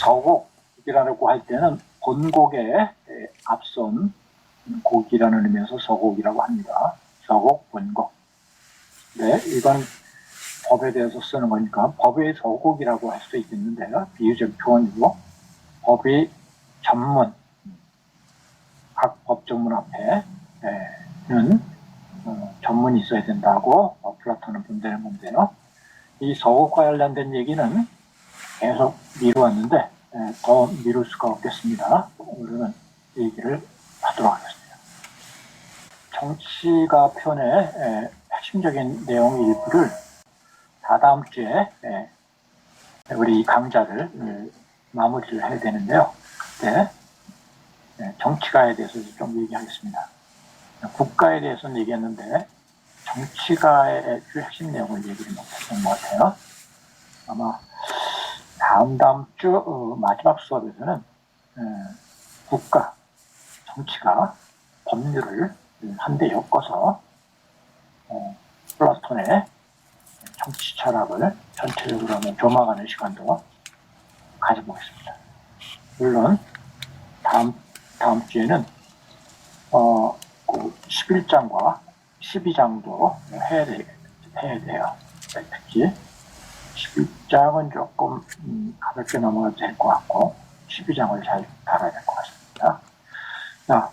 서곡이라고 할 때는 본곡에 앞선 곡이라는 의미에서 서곡이라고 합니다. 서곡, 본곡. 네, 이건 법에 대해서 쓰는 거니까 법의 서곡이라고 할 수 있겠는데요. 비유적 표현이고, 법의 전문, 각 법조문 앞에는 전문이 있어야 된다고 플라톤은 본다는 건데요. 이 서곡과 관련된 얘기는 계속 미루었는데 더 미룰 수가 없겠습니다. 오늘은 얘기를 하도록 하겠습니다. 정치가 편의 핵심적인 내용 일부를 다다음 주에 우리 강좌를 마무리를 해야 되는데요. 그때 정치가에 대해서 좀 얘기하겠습니다. 국가에 대해서는 얘기했는데 정치가의 주 핵심 내용을 얘기를 못했던 것 같아요. 아마 다음 주 마지막 수업에서는 국가, 정치가 법률을 한데 엮어서 플라톤의 정치 철학을 전체적으로 한번 조망하는 시간도 가져보겠습니다. 물론 다음 주에는 11장과 12장도 해야 돼요. 특히 11장은 조금 가볍게 넘어가도 될 것 같고 12장을 잘 다뤄야 될 것 같습니다. 자,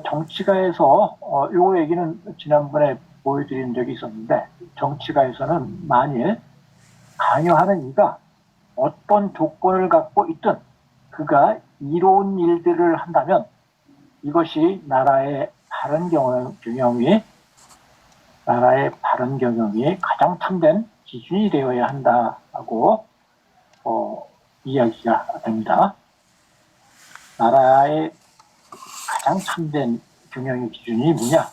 정치가에서 요 얘기는 지난번에 보여드린 적이 있었는데, 정치가에서는 만일 강요하는 이가 어떤 조건을 갖고 있든 그가 이로운 일들을 한다면 이것이 나라의 바른 경영이 가장 참된 기준이 되어야 한다고 이야기가 됩니다. 나라의 가장 참된 경영의 기준이 뭐냐?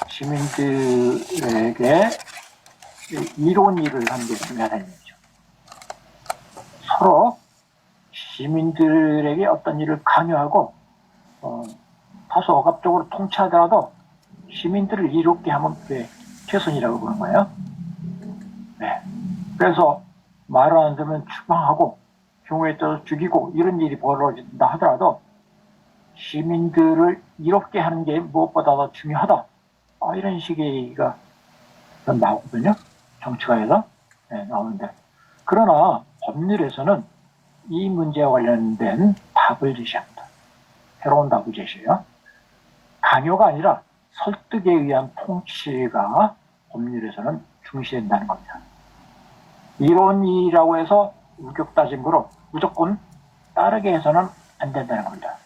시민들에게 이로운 일을 하는 게 중요하다는 얘기죠. 서로 시민들에게 어떤 일을 강요하고 다소 억압적으로 통치하더라도 시민들을 이롭게 하면 그게 최선이라고 보는 거예요. 네. 그래서 말을 안 들으면 추방하고 경우에 따라서 죽이고 이런 일이 벌어진다 하더라도 시민들을 이롭게 하는 게 무엇보다 더 중요하다. 이런 식의 얘기가 나오거든요. 정치가에서 나오는데, 그러나 법률에서는 이 문제와 관련된 답을 제시합니다. 새로운 답을 제시해요. 강요가 아니라 설득에 의한 통치가 법률에서는 중시된다는 겁니다. 이런 일이라고 해서 우격다짐으로 무조건 따르게 해서는 안 된다는 겁니다.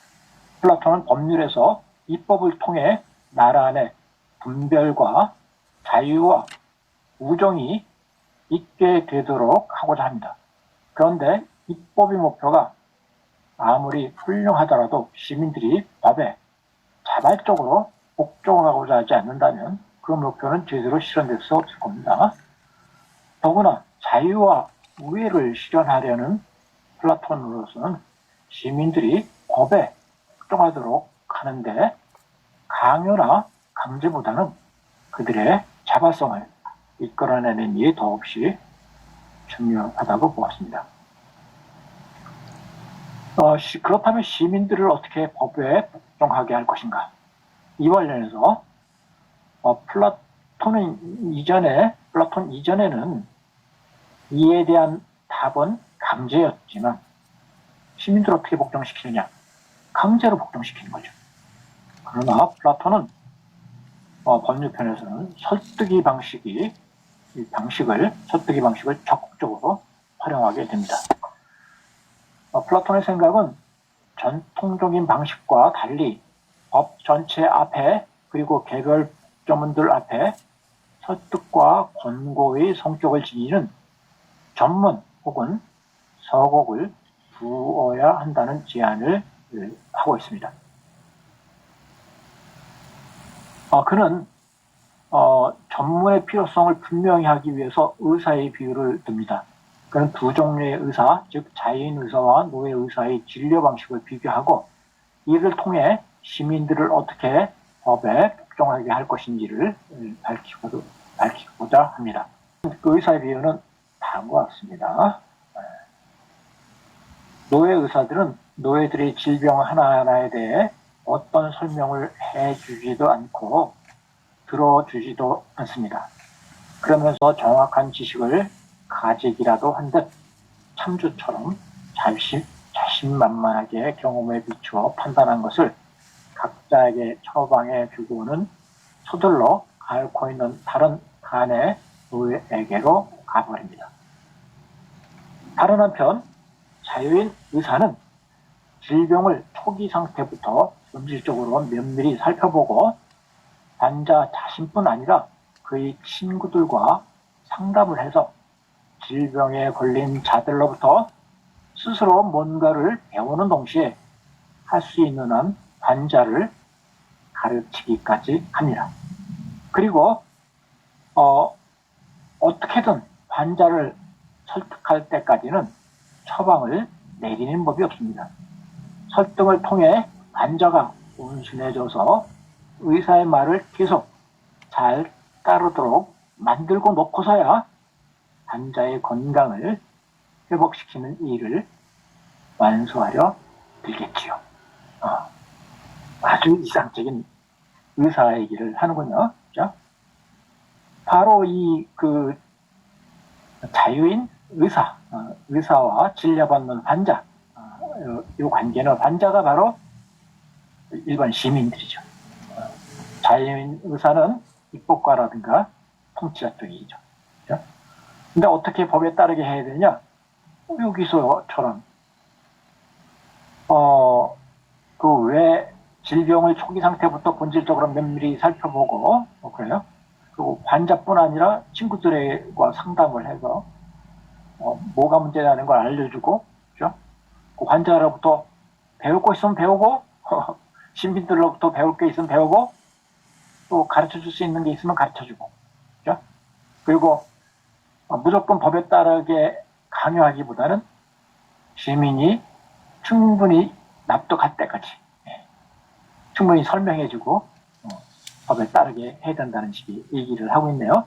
플라톤은 법률에서 입법을 통해 나라 안에 분별과 자유와 우정이 있게 되도록 하고자 합니다. 그런데 입법의 목표가 아무리 훌륭하더라도 시민들이 법에 자발적으로 복종하고자 하지 않는다면 그 목표는 제대로 실현될 수 없을 겁니다. 더구나 자유와 우애를 실현하려는 플라톤으로서는 시민들이 법에 복종하도록 하는데 강요나 강제보다는 그들의 자발성을 이끌어내는 일이 더없이 중요하다고 보았습니다. 그렇다면 시민들을 어떻게 법에 복종하게 할 것인가? 이 관련해서 플라톤 이전에는 이에 대한 답은 강제였지만 시민들을 어떻게 복종시키느냐? 강제로 복종시키는 거죠. 그러나 플라톤은 법률편에서는 설득의 방식을 적극적으로 활용하게 됩니다. 플라톤의 생각은 전통적인 방식과 달리 법 전체 앞에 그리고 개별 법조문들 앞에 설득과 권고의 성격을 지니는 전문 혹은 서곡을 두어야 한다는 제안을 하고 있습니다. 그는 전문의 필요성을 분명히 하기 위해서 의사의 비유를 듭니다. 그는 두 종류의 의사, 즉 자인 의사와 노예 의사의 진료 방식을 비교하고 이를 통해 시민들을 어떻게 법에 복종하게 할 것인지를 밝히고자 합니다. 그 의사의 비유는 다음과 같습니다. 노예 의사들은 노예들의 질병 하나하나에 대해 어떤 설명을 해주지도 않고 들어주지도 않습니다. 그러면서 정확한 지식을 가지기라도 한 듯 참주처럼 자신만만하게 경험에 비추어 판단한 것을 각자에게 처방해 주고는 서둘러 앓고 있는 다른 간의 노예에게로 가버립니다. 다른 한편 자유인 의사는 질병을 초기 상태부터 본질적으로 면밀히 살펴보고 환자 자신뿐 아니라 그의 친구들과 상담을 해서 질병에 걸린 자들로부터 스스로 뭔가를 배우는 동시에 할 수 있는 한 환자를 가르치기까지 합니다. 그리고 어떻게든 환자를 설득할 때까지는 처방을 내리는 법이 없습니다. 설득을 통해 환자가 온순해져서 의사의 말을 계속 잘 따르도록 만들고 놓고서야 환자의 건강을 회복시키는 일을 완수하려 들겠지요. 아주 이상적인 의사 얘기를 하는군요. 그렇죠? 바로 자유인 의사와 진료받는 환자, 이 관계는 환자가 바로 일반 시민들이죠. 자유인 의사는 입법가라든가 통치자 쪽이죠. 그렇죠? 근데 어떻게 법에 따르게 해야 되냐? 여기서처럼 왜 질병을 초기 상태부터 본질적으로 면밀히 살펴보고 그래요. 그리고 환자뿐 아니라 친구들과 상담을 해서 뭐가 문제라는 걸 알려주고, 그렇죠? 그 환자로부터 배울 거 있으면 배우고 시민들로부터 배울 게 있으면 배우고 또 가르쳐줄 수 있는 게 있으면 가르쳐주고, 그렇죠? 그리고 무조건 법에 따르게 강요하기보다는 시민이 충분히 납득할 때까지 충분히 설명해주고 법에 따르게 해야 된다는 식의 얘기를 하고 있네요.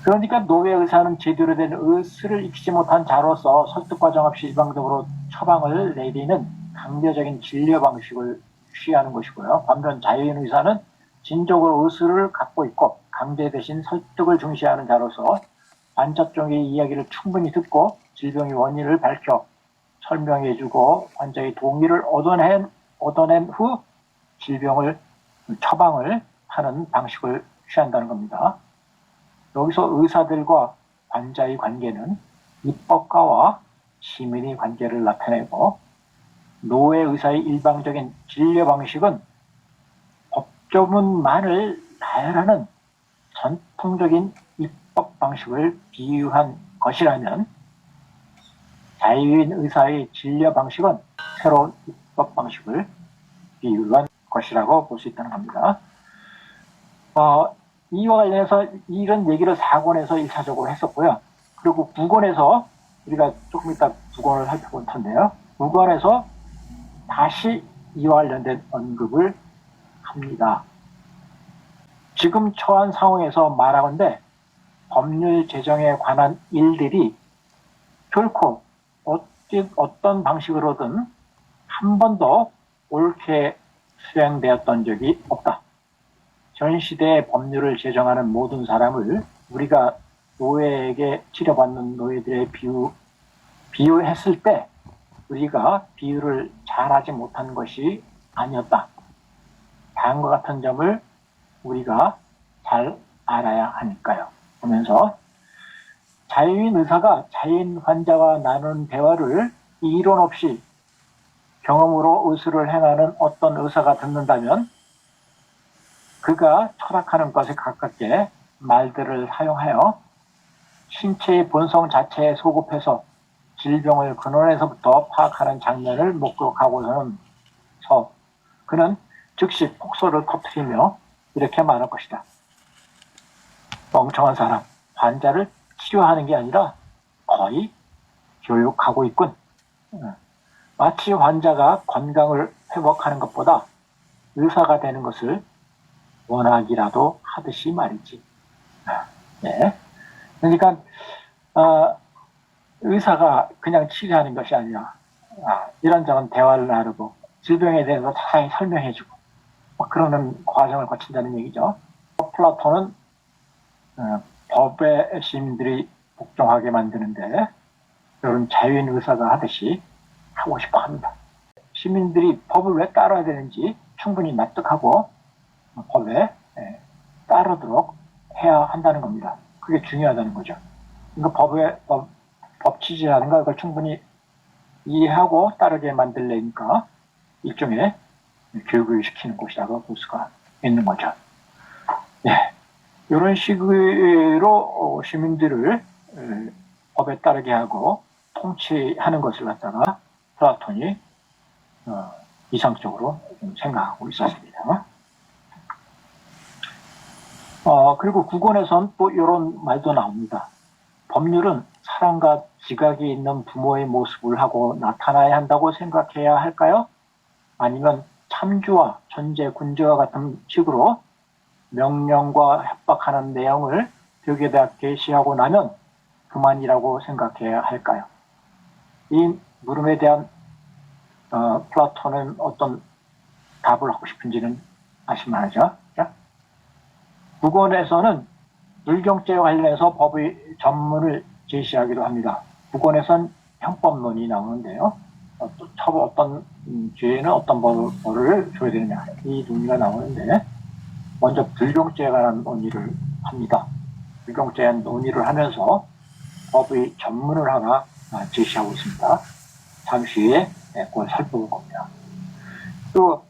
그러니까 노예 의사는 제대로 된 의술을 익히지 못한 자로서 설득 과정 없이 일방적으로 처방을 내리는 강제적인 진료 방식을 취하는 것이고요. 반면 자유인 의사는 진정으로 의술을 갖고 있고 강제 대신 설득을 중시하는 자로서 환자 쪽의 이야기를 충분히 듣고 질병의 원인을 밝혀 설명해주고 환자의 동의를 얻어낸 후 처방을 하는 방식을 취한다는 겁니다. 여기서 의사들과 환자의 관계는 입법가와 시민의 관계를 나타내고 노예 의사의 일방적인 진료 방식은 법조문만을 나열하는 전통적인 입법 방식을 비유한 것이라면 자유인 의사의 진료 방식은 새로운 입법 방식을 비유한 것이라고 볼 수 있다는 겁니다. 이와 관련해서 이런 얘기를 4권에서 1차적으로 했었고요. 그리고 9권에서 우리가 조금 이따 9권을 살펴볼 텐데요. 9권에서 다시 이와 관련된 언급을 합니다. 지금 처한 상황에서 말하건대 법률 제정에 관한 일들이 결코 어떤 방식으로든 한 번도 옳게 수행되었던 적이 없다. 전 시대의 법률을 제정하는 모든 사람을 우리가 노예에게 치료받는 노예들의 비유했을 때 우리가 비유를 잘하지 못한 것이 아니었다. 다음과 같은 점을 우리가 잘 알아야 하니까요. 보면서 자유인 의사가 자유인 환자와 나눈 대화를 이론 없이 경험으로 의술을 행하는 어떤 의사가 듣는다면 그가 철학하는 것에 가깝게 말들을 사용하여 신체의 본성 자체에 소급해서 질병을 근원에서부터 파악하는 장면을 목격하고서는 그는 즉시 폭소를 터뜨리며 이렇게 말할 것이다. 멍청한 사람, 환자를 치료하는 게 아니라 거의 교육하고 있군. 마치 환자가 건강을 회복하는 것보다 의사가 되는 것을 원하기라도 하듯이 말이지. 네. 그러니까 의사가 그냥 치료하는 것이 아니라 이런저런 대화를 나누고 질병에 대해서 자세히 설명해주고 그러는 과정을 거친다는 얘기죠. 플라톤은 법에 시민들이 복종하게 만드는데 이런 자유인 의사가 하듯이 하고 싶어 합니다. 시민들이 법을 왜 따라야 되는지 충분히 납득하고 법에 따르도록 해야 한다는 겁니다. 그게 중요하다는 거죠. 그러니까 법 취지라든가 그걸 충분히 이해하고 따르게 만들려니까 일종의 교육을 시키는 곳이라고 볼 수가 있는 거죠. 네. 이런 식으로 시민들을 법에 따르게 하고 통치하는 것을 갖다가 플라톤이 이상적으로 좀 생각하고 있었습니다. 그리고 국원에선 또 이런 말도 나옵니다. 법률은 사랑과 지각이 있는 부모의 모습을 하고 나타나야 한다고 생각해야 할까요? 아니면 참주와 전제, 군주와 같은 식으로 명령과 협박하는 내용을 벽에다 게시하고 나면 그만이라고 생각해야 할까요? 이 물음에 대한 플라톤은 어떤 답을 하고 싶은지는 아실만하죠? 국원에서는 물경죄와 관련해서 법의 전문을 제시하기도 합니다. 국원에선 형법론이 나오는데요. 어떤 죄에는 어떤 벌을 줘야 되느냐 이 논의가 나오는데 먼저 불경죄에 관한 논의를 합니다. 불경죄에 대한 논의를 하면서 법의 전문을 하나 제시하고 있습니다. 잠시 후에 그걸 살펴볼 겁니다. 또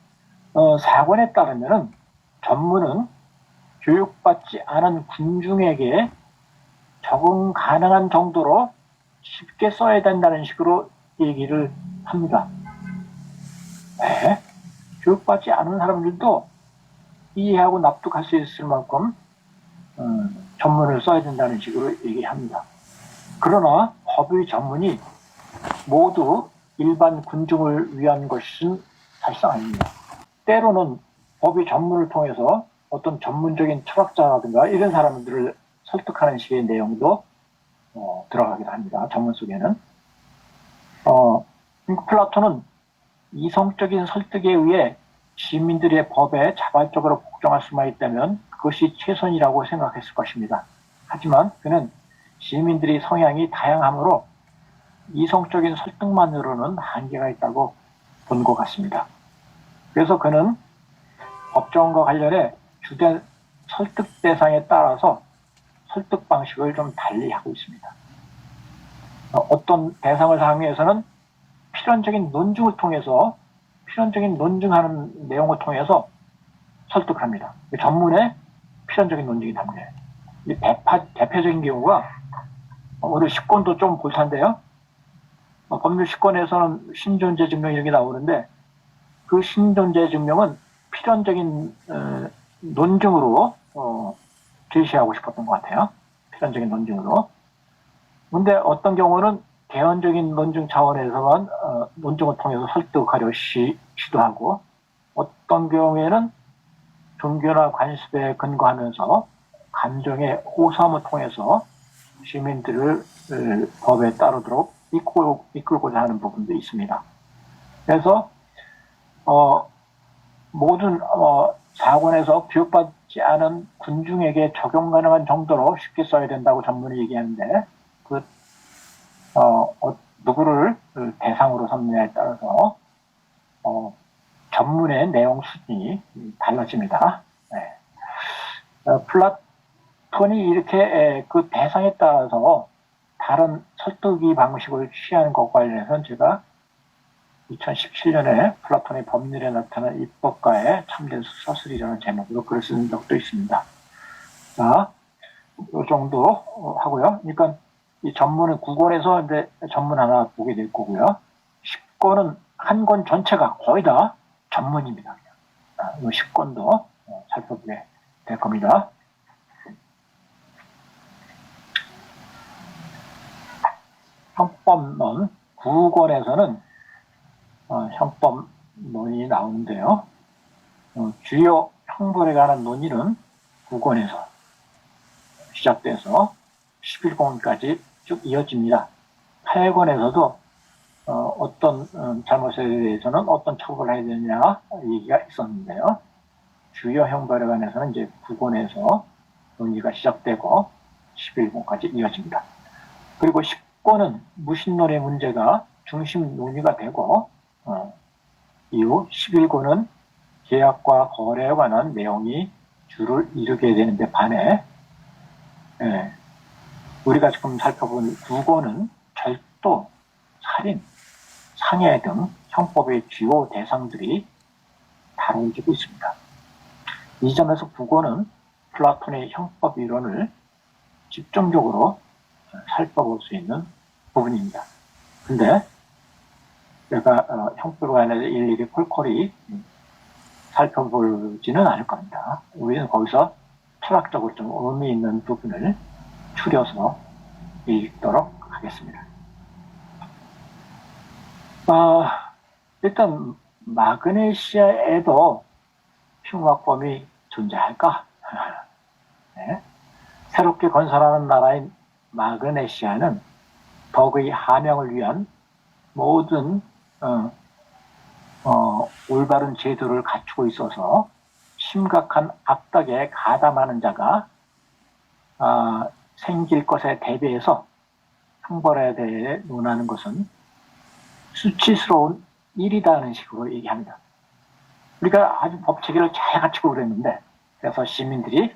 사관에 따르면 전문은 교육받지 않은 군중에게 적응 가능한 정도로 쉽게 써야 된다는 식으로 얘기를 합니다. 네. 교육받지 않은 사람들도 이해하고 납득할 수 있을 만큼 전문을 써야 된다는 식으로 얘기합니다. 그러나 법의 전문이 모두 일반 군중을 위한 것은 사실상 아닙니다. 때로는 법의 전문을 통해서 어떤 전문적인 철학자라든가 이런 사람들을 설득하는 식의 내용도 들어가기도 합니다. 전문 속에는. 플라톤은 이성적인 설득에 의해 시민들의 법에 자발적으로 복종할 수만 있다면 그것이 최선이라고 생각했을 것입니다. 하지만 그는 시민들의 성향이 다양하므로 이성적인 설득만으로는 한계가 있다고 본 것 같습니다. 그래서 그는 법정과 관련해 주된 설득 대상에 따라서 설득 방식을 좀 달리하고 있습니다. 어떤 대상을 향해서는 필연적인 논증을 통해서 필연적인 논증하는 내용을 통해서 설득합니다. 전문에 필연적인 논증이 담겨요. 대표적인 경우가 오늘 10권도 좀 볼 텐데요. 법률 10권에서는 신존재 증명 이런 게 나오는데 그 신존재 증명은 필연적인 논증으로 제시하고 싶었던 것 같아요. 필연적인 논증으로. 근데 어떤 경우는 개헌적인 논증 차원에서만 논증을 통해서 설득하려 시도하고 어떤 경우에는 종교나 관습에 근거하면서 감정의 호소함을 통해서 시민들을 법에 따르도록 이끌고자 하는 부분도 있습니다. 그래서 모든 사관에서 교육받지 않은 군중에게 적용 가능한 정도로 쉽게 써야 된다고 전문이 얘기하는데 누구를 대상으로 삼느냐에 따라서 전문의 내용 수준이 달라집니다. 네. 플라톤이 이렇게 그 대상에 따라서 다른 설득의 방식을 취하는 것과 관련해서는 제가 2017년에 플라톤의 법률에 나타난 입법가의 참된 서술이라는 제목으로 글을 쓴 적도 있습니다. 자, 이 정도 하고요. 그러니까 이 전문은 9권에서 이제 전문 하나 보게 될 거고요. 10권은 한 권 전체가 거의 다 전문입니다. 이 10권도 살펴보게 될 겁니다. 형법론 9권에서는 형법론이 나오는데요. 주요 형벌에 관한 논의는 9권에서 시작돼서 11권까지 쭉 이어집니다. 하여권에서도 어떤 잘못에 대해서는 어떤 처벌을 해야 되느냐 얘기가 있었는데요. 주요 형벌에 관해서는 이제 9권에서 논의가 시작되고 11권까지 이어집니다. 그리고 10권은 무신론의 문제가 중심 논의가 되고 이후 11권은 계약과 거래에 관한 내용이 주를 이루게 되는데 반해 우리가 지금 살펴본 9권은 절도, 살인, 상해 등 형법의 주요 대상들이 다뤄지고 있습니다. 이 점에서 9권은 플라톤의 형법 이론을 집중적으로 살펴볼 수 있는 부분입니다. 근데 제가 형법에 관해서 일일이 콜콜이 살펴보지는 않을 겁니다. 우리는 거기서 철학적으로 좀 의미 있는 부분을 추려서 읽도록 하겠습니다. 일단 마그네시아에도 흉악범이 존재할까? 네. 새롭게 건설하는 나라인 마그네시아는 덕의 함양을 위한 모든 올바른 제도를 갖추고 있어서 심각한 악덕에 가담하는 자가 생길 것에 대비해서 형벌에 대해 논하는 것은 수치스러운 일이다는 식으로 얘기합니다. 우리가 아주 법체계를 잘 갖추고 그랬는데 그래서 시민들이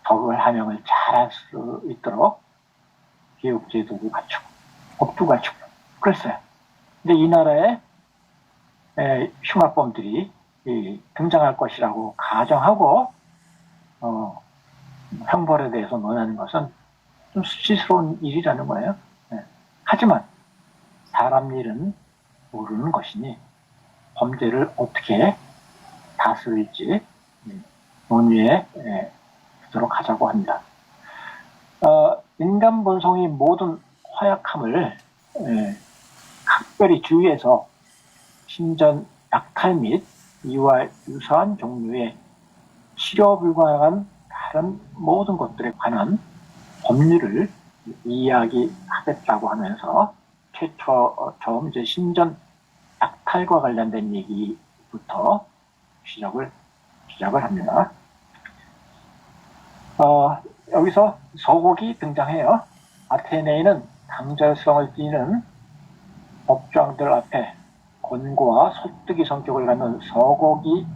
덕을 함양을 잘할 수 있도록 교육제도도 갖추고 법도 갖추고 그랬어요. 근데 이 나라에 흉악범들이 등장할 것이라고 가정하고 형벌에 대해서 논하는 것은 좀 수치스러운 일이라는 거예요. 하지만 사람 일은 모르는 것이니 범죄를 어떻게 다스릴지 논의에 두도록 하자고 합니다. 인간 본성이 모든 허약함을 각별히 주의해서 신전 약탈 및 이와 유사한 종류의 치료 불가능한 다른 모든 것들에 관한 법률을 이야기하겠다고 하면서 처음 이제 신전 약탈과 관련된 얘기부터 시작을 합니다. 여기서 서곡이 등장해요. 아테네인은 강절성을 띠는 법정들 앞에 권고와 소뜨기 성격을 갖는 서곡이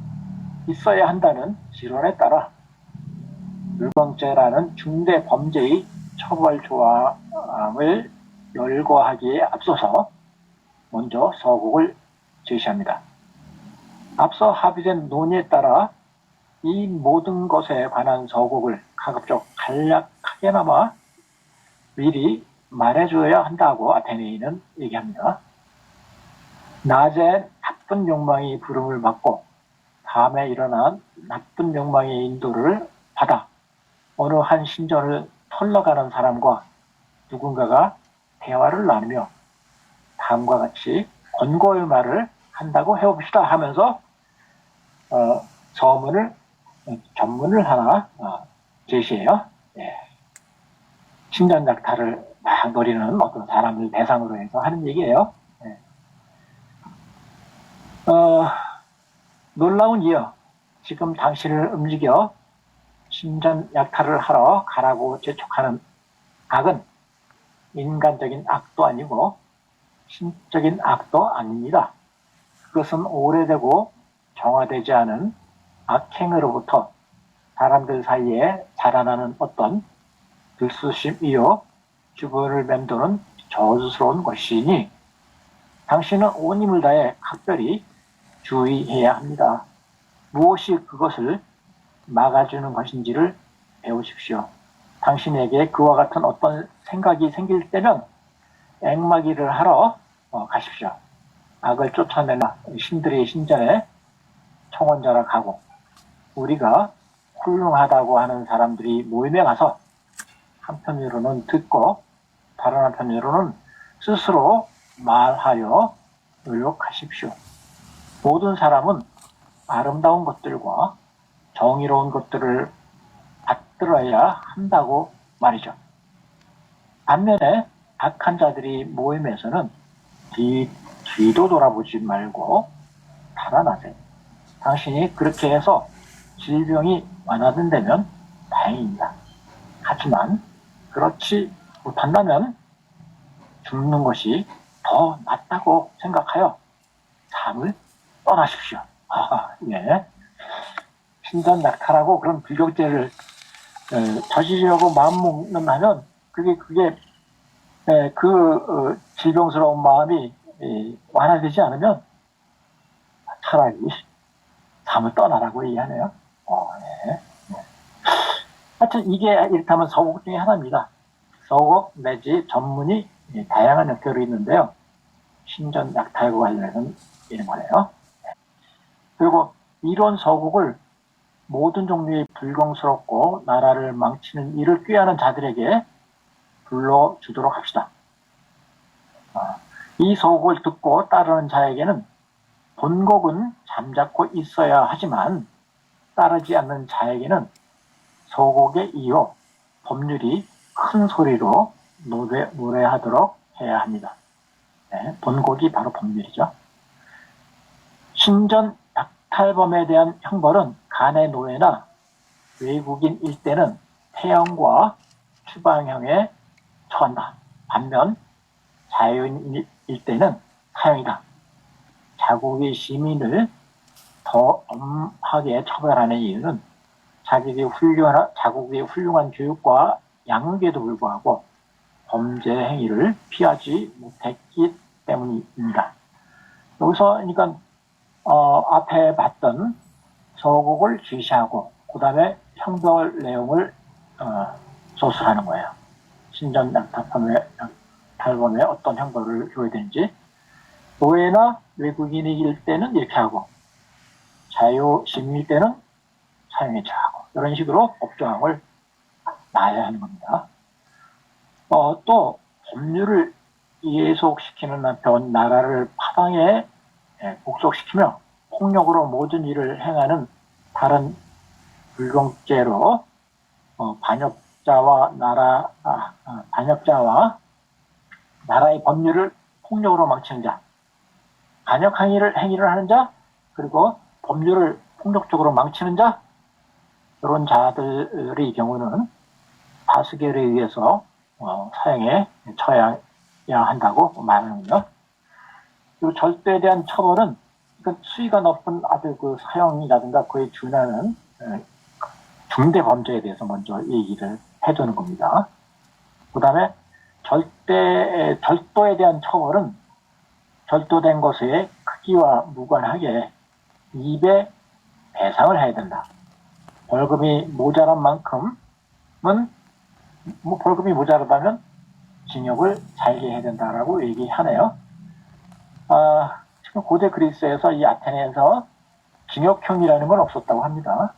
있어야 한다는 지론에 따라 율법죄라는 중대 범죄의 처벌 조항을 열거하기에 앞서서 먼저 서곡을 제시합니다. 앞서 합의된 논의에 따라 이 모든 것에 관한 서곡을 가급적 간략하게나마 미리 말해줘야 한다고 아테네인은 얘기합니다. 낮에 나쁜 욕망이 부름을 받고 밤에 일어난 나쁜 욕망의 인도를 받아 어느 한 신전을 털러가는 사람과 누군가가 대화를 나누며 다음과 같이 권고의 말을 한다고 해봅시다 하면서 전문을 하나 제시해요. 신전 약탈을 막 노리는 어떤 사람을 대상으로 해서 하는 얘기예요. 놀라운 이여, 지금 당신을 움직여 신전 약탈을 하러 가라고 재촉하는 악은 인간적인 악도 아니고 신적인 악도 아닙니다. 그것은 오래되고 정화되지 않은 악행으로부터 사람들 사이에 자라나는 어떤 들쑤심이요 주변을 맴도는 저주스러운 것이니 당신은 온 힘을 다해 각별히 주의해야 합니다. 무엇이 그것을 막아주는 것인지를 배우십시오. 당신에게 그와 같은 어떤 생각이 생길 때는 앵마기를 하러 가십시오. 악을 쫓아내는 신들의 신전에 청원자라 가고 우리가 훌륭하다고 하는 사람들이 모임에 가서 한편으로는 듣고 다른 한편으로는 스스로 말하려 노력하십시오. 모든 사람은 아름다운 것들과 정의로운 것들을 받들어야 한다고 말이죠. 반면에 악한 자들이 모임에서는 뒤도 돌아보지 말고 달아나세요. 당신이 그렇게 해서 질병이 완화된다면 다행입니다. 하지만 그렇지 못한다면 죽는 것이 더 낫다고 생각하여 삶을 떠나십시오. 예. 신전낙탈하고 그런 불경죄를 저지르려고 마음먹는 하면 그게 질병스러운 마음이 완화되지 않으면 차라리 삶을 떠나라고 얘기하네요. 네. 하여튼 이게 이렇다면 서곡 중에 하나입니다. 서곡 내지 전문이 다양한 형태로 있는데요. 신전 낙탈과 관련해서는 이런 거네요. 그리고 이런 서곡을 모든 종류의 불경스럽고 나라를 망치는 일을 꾀하는 자들에게 불러주도록 합시다. 이 서곡을 듣고 따르는 자에게는 본곡은 잠자코 있어야 하지만 따르지 않는 자에게는 서곡에 이어 법률이 큰 소리로 노래하도록 해야 합니다. 네, 본곡이 바로 법률이죠. 신전 낙탈범에 대한 형벌은 간의 노예나 외국인일 때는 태형과 추방형에 처한다. 반면 자유인일 때는 사형이다. 자국의 시민을 더 엄하게 처벌하는 이유는 자국의 훌륭한 교육과 양육에도 불구하고 범죄 행위를 피하지 못했기 때문입니다. 여기서 그러니까 앞에 봤던 서곡을 제시하고 그 다음에 형벌 내용을 소술하는 거예요. 신전 낙탈범에 어떤 형벌을 줘야 되는지, 노예나 외국인일 때는 이렇게 하고 자유 시민일 때는 사형에 처하고 이런 식으로 법조항을 놔야 하는 겁니다. 또 법률을 예속시키는 한편 나라를 파당에 복속시키며 폭력으로 모든 일을 행하는 다른 불경죄로 반역자와 나라의 법률을 폭력으로 망치는 자, 반역 행위를 하는 자, 그리고 법률을 폭력적으로 망치는 자, 이런 자들의 경우는 다스결에 의해서 사형에 처해야 한다고 말하는군요. 그리고 절도에 대한 처벌은 수위가 높은 아주 사형이라든가 그에 준하는 중대 범죄에 대해서 먼저 얘기를 해두는 겁니다. 그 다음에 절도에 대한 처벌은 절도된 것의 크기와 무관하게 2배 배상을 해야 된다. 벌금이 모자란 만큼은 벌금이 모자라다면 징역을 살게 해야 된다라고 얘기하네요. 지금 고대 그리스에서 이 아테네에서 징역형이라는 건 없었다고 합니다.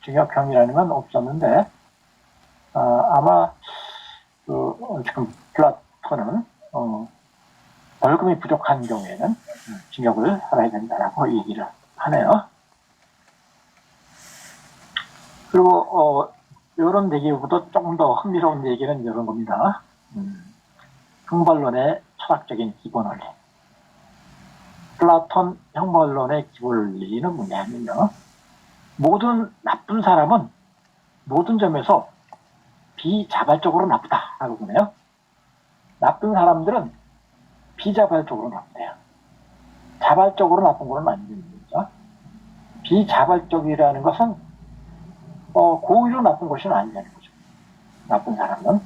징역형이라는 건 없었는데 아마 지금 플라톤은 벌금이 부족한 경우에는 징역을 살아야 된다라고 얘기를 하네요. 그리고 이런 얘기보다 조금 더 흥미로운 얘기는 이런 겁니다. 형벌론의 철학적인 기본 원리. 플라톤 형벌론의 기본 원리는 뭐냐면요. 모든 나쁜 사람은 모든 점에서 비자발적으로 나쁘다라고 보네요. 나쁜 사람들은 비자발적으로 나쁘대요. 자발적으로 나쁜 건 아니죠. 비자발적이라는 것은 고의로 나쁜 것은 아니라는 거죠. 나쁜 사람은.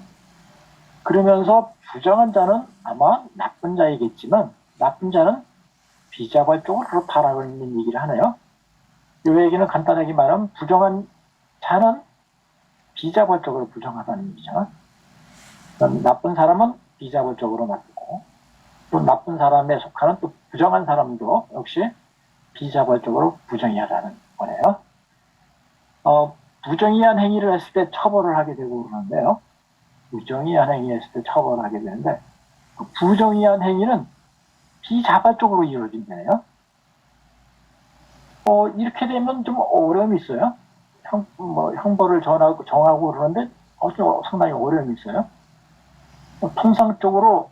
그러면서 부정한 자는 아마 나쁜 자이겠지만 나쁜 자는 비자발적으로 그렇다라고 있는 얘기를 하네요. 이 얘기는 간단하게 말하면 부정한 자는 비자발적으로 부정하다는 얘기죠. 나쁜 사람은 비자발적으로 나쁘고 또 나쁜 사람에 속하는 또 부정한 사람도 역시 비자발적으로 부정하다는 거네요. 부정의한 행위를 했을 때 처벌을 하게 되고 그러는데요. 부정의한 행위를 했을 때 처벌을 하게 되는데 부정의한 행위는 비자발적으로 이루어진다네요. 이렇게 되면 좀 어려움이 있어요. 형벌을 정하고 그러는데 상당히 어려움이 있어요. 통상적으로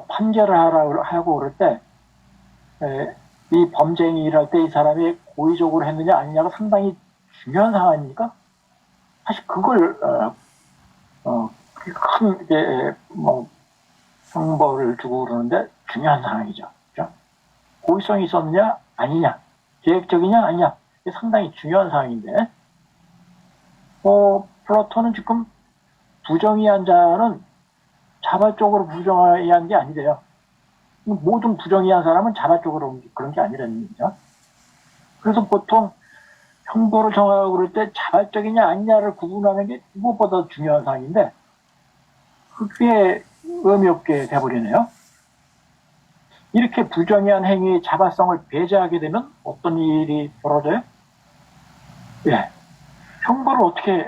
판결을 하고 그럴 때 이 범죄행위 일할 때 이 사람이 고의적으로 했느냐 아니냐가 상당히 중요한 상황이니까 사실 그걸 큰 형벌을 주고 그러는데 중요한 상황이죠. 그렇죠? 고의성이 있었느냐 아니냐, 계획적이냐 아니냐, 이게 상당히 중요한 상황인데 플라톤은 지금 부정의한 자는 자발적으로 부정의한 게 아니래요. 모든 부정의한 사람은 자발적으로 그런 게 아니라는 얘기죠. 그래서 보통 형벌을 정하고 그럴 때 자발적이냐 아니냐를 구분하는 게 무엇보다 중요한 사항인데 그게 의미 없게 돼버리네요. 이렇게 부정의한 행위의 자발성을 배제하게 되면 어떤 일이 벌어져요? 예. 형벌을 어떻게,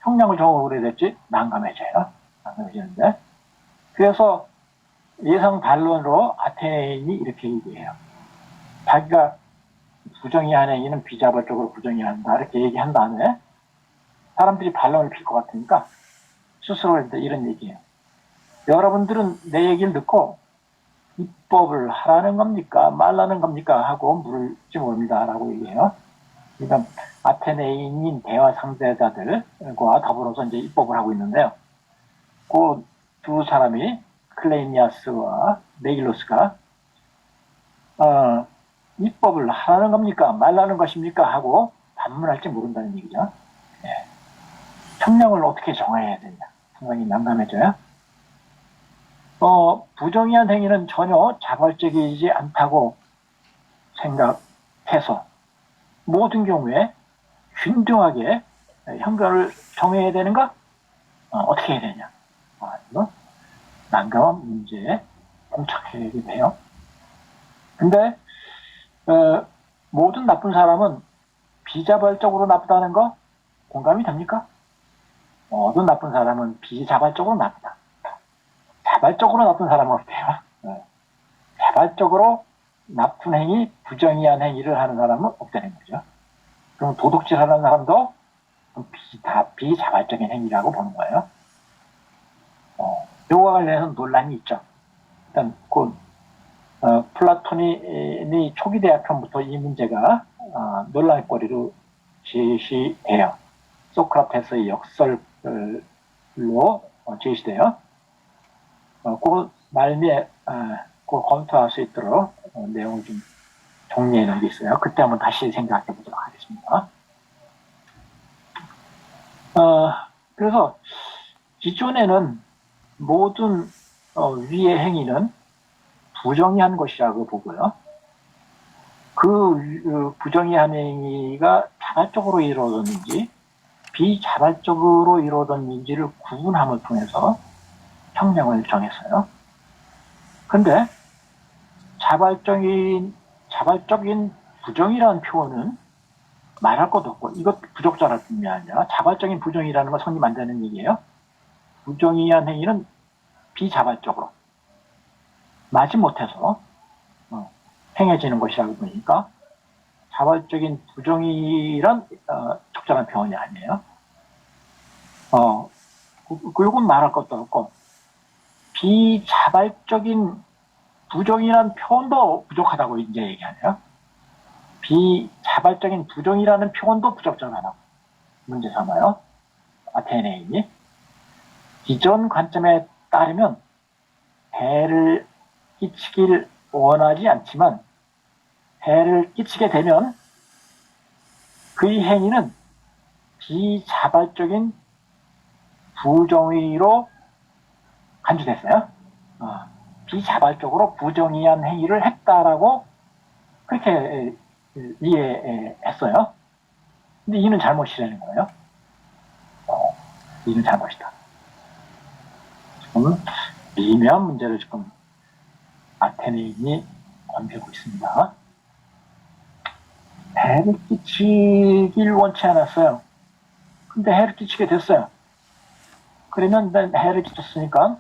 형량을 정하고 그래야 될지 난감해져요. 난감해지는데. 그래서 예상 반론으로 아테네인이 이렇게 얘기해요. 자기가 부정의한 행위는 비자발적으로 부정의한다. 이렇게 얘기한 다음에 사람들이 반론을 필 것 같으니까 스스로 이런 얘기예요. 여러분들은 내 얘기를 듣고 입법을 하라는 겁니까? 말라는 겁니까? 하고 물을지 모릅니다. 라고 얘기해요. 그러니까 아테네인인 대화 상대자들과 더불어서 이제 입법을 하고 있는데요. 그 두 사람이 클레이니아스와 네일로스가 입법을 하라는 겁니까? 말라는 것입니까? 하고 반문할지 모른다는 얘기죠. 네. 형량을 어떻게 정해야 되냐? 상당히 난감해져요. 부정의한 행위는 전혀 자발적이지 않다고 생각해서 모든 경우에 균등하게 형벌을 정해야 되는가? 어떻게 해야 되냐? 이거 난감한 문제에 봉착하게 돼요. 근데 모든 나쁜 사람은 비자발적으로 나쁘다는 거 공감이 됩니까? 모든 나쁜 사람은 비자발적으로 나쁘다. 자발적으로 나쁜 사람은 없대요. 자발적으로 나쁜 행위, 부정의한 행위를 하는 사람은 없다는 거죠. 그럼 도둑질하는 사람도 비자발적인 행위라고 보는 거예요. 이거와 관련해서 논란이 있죠. 일단 플라톤이 초기 대학편부터 이 문제가 논란거리로 제시돼요. 소크라테스의 역설로 제시돼요. 그 말미에 검토할 수 있도록 내용을 좀 정리해 놓은 게 있어요. 그때 한번 다시 생각해 보도록 하겠습니다. 그래서 기존에는 모든 위의 행위는 부정의한 것이라고 보고요. 그 부정의한 행위가 자발적으로 이루어졌는지 비자발적으로 이루어졌는지를 구분함을 통해서 형량을 정했어요. 근데 자발적인 부정이라는 표현은 말할 것도 없고 이것 부적절할 뿐이 아니라 자발적인 부정이라는 건 성립 안 되는 얘기예요. 부정의한 행위는 비자발적으로 마지못해서 행해지는 것이라고 보니까 자발적인 부정의란 적절한 표현이 아니에요. 그건 말할 것도 없고 비자발적인 부정이라는 표현도 부족하다고 이제 얘기하네요. 비자발적인 부정이라는 표현도 부적절하다고 문제 삼아요. 아테네인이. 기존 관점에 따르면 해를 끼치길 원하지 않지만 해를 끼치게 되면 그의 행위는 비자발적인 부정의로 간주됐어요. 비자발적으로 부정의한 행위를 했다라고 그렇게 이해했어요. 근데 이는 잘못이라는 거예요. 이는 잘못이다. 지금 미묘한 문제를 지금 아테네인이 건드리고 있습니다. 해를 끼치길 원치 않았어요. 근데 해를 끼치게 됐어요. 그러면 해를 끼쳤으니까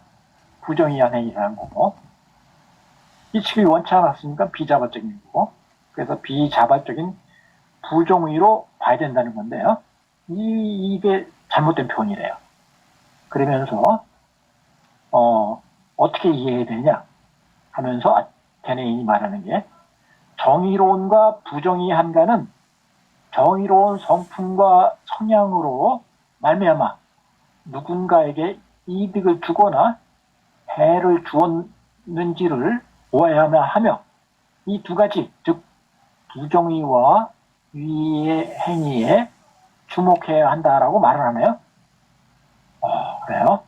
부정의한 행위라는 거고, 끼치길 원치 않았으니까 비자발적인 거고, 그래서 비자발적인 부정의로 봐야 된다는 건데요. 이게 잘못된 표현이래요. 그러면서 어떻게 이해해야 되냐 하면서 아테네인이 말하는 게 정의로운과 부정의한가는 정의로운 성품과 성향으로 말미암아 누군가에게 이득을 주거나 해를 주었는지를 보아야 하며 이 두 가지 즉 부정의와 위의 행위에 주목해야 한다라고 말을 하네요. 그래요?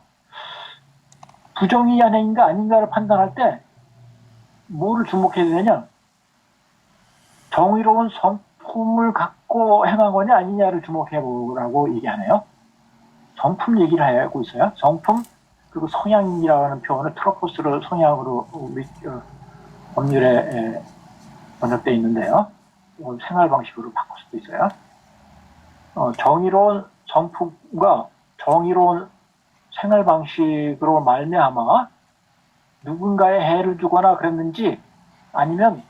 부정의한 행위인가 아닌가를 판단할 때 뭐를 주목해야 되느냐? 정의로운 성품을 갖고 행한 거냐 아니냐를 주목해 보라고 얘기하네요. 성품 얘기를 하고 있어요. 성품 그리고 성향이라는 표현을 트로포스를 성향으로 우리 법률에 번역되어 있는데요. 생활 방식으로 바꿀 수도 있어요. 정의로운 성품과 정의로운 생활 방식으로 말미암아 누군가에 해를 주거나 그랬는지 아니면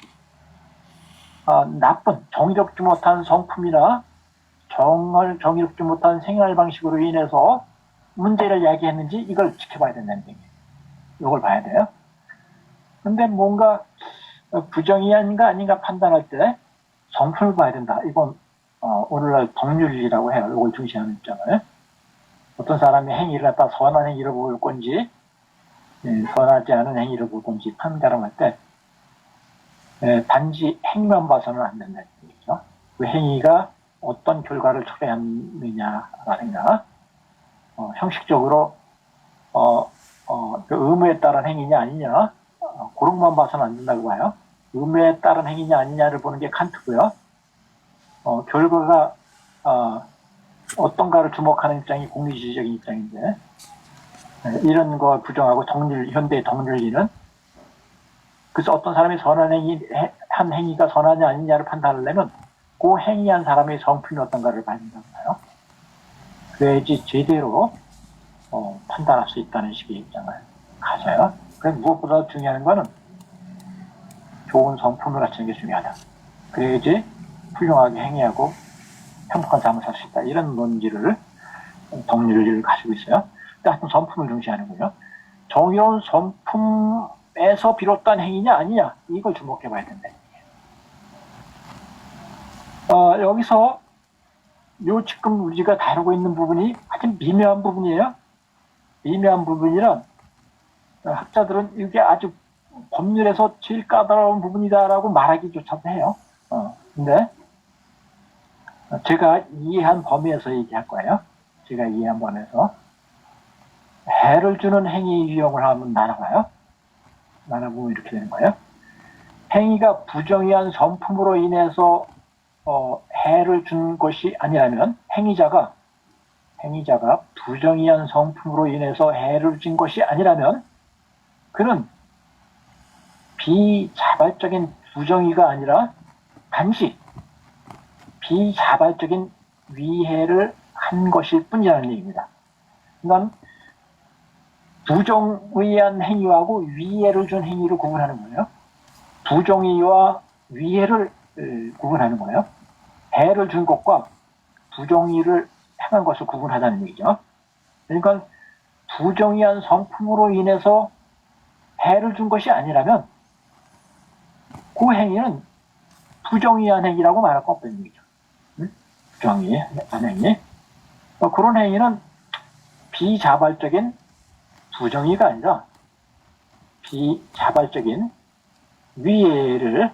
나쁜 정의롭지 못한 성품이나 정의롭지 못한 생활 방식으로 인해서 문제를 야기했는지 이걸 지켜봐야 된다는 얘기예요. 이걸 봐야 돼요. 근데 뭔가 부정의한가 아닌가 판단할 때 성품을 봐야 된다. 이건 오늘날 덕률이라고 해요. 이걸 중시하는 입장을. 어떤 사람이 행위를 갖다 선한 행위를 볼 건지 선하지 않은 행위를 볼 건지 판단을 할 때 단지 행위만 봐서는 안 된다는 얘기죠. 그 행위가 어떤 결과를 초래하느냐라든가 형식적으로 그 의무에 따른 행위냐 아니냐 그런 것만 봐서는 안 된다고 봐요. 의무에 따른 행위냐 아니냐를 보는 게 칸트고요. 결과가 어떤가를 주목하는 입장이 공리주의적인 입장인데 이런 거 부정하고 현대의 덕률리는 그래서 어떤 사람이 선한 한 행위가 선하냐 아니냐를 판단하려면 그 행위한 사람의 성품이 어떤가를 봐야 된다고 봐요. 그래야지 제대로 판단할 수 있다는 식의 입장을 가져요. 그래서 무엇보다 중요한 거는 좋은 성품을 갖추는 게 중요하다. 그래야지 훌륭하게 행위하고 행복한 삶을 살 수 있다. 이런 논지를 덕률을 가지고 있어요. 하여튼 성품을 중시하는군요. 정의로운 성품에서 비롯된 행위냐 아니냐 이걸 주목해 봐야 된다. 여기서 지금 우리가 다루고 있는 부분이 아주 미묘한 부분이에요. 미묘한 부분이란 학자들은 이게 아주 법률에서 제일 까다로운 부분이다라고 말하기조차도 해요. 근데 제가 이해한 범위에서 얘기할 거예요. 제가 이해한 범위에서 해를 주는 행위 유형을 한번 나눠봐요. 나눠보면 이렇게 되는 거예요. 행위가 부정의한 성품으로 인해서 해를 준 것이 아니라면 행위자가 부정의한 성품으로 인해서 해를 준 것이 아니라면 그는 비자발적인 부정의가 아니라 단지 비자발적인 위해를 한 것일 뿐이라는 얘기입니다. 그러니까 부정의한 행위하고 위해를 준 행위를 구분하는 거예요. 부정의와 위해를 구분하는 거예요. 해를 준 것과 부정의를 행한 것을 구분하자는 얘기죠. 그러니까 부정의한 성품으로 인해서 해를 준 것이 아니라면 그 행위는 부정의한 행위라고 말할 수 없다는 얘기죠. 부정의한 행위. 그런 행위는 비자발적인 부정의가 아니라 비자발적인 위해를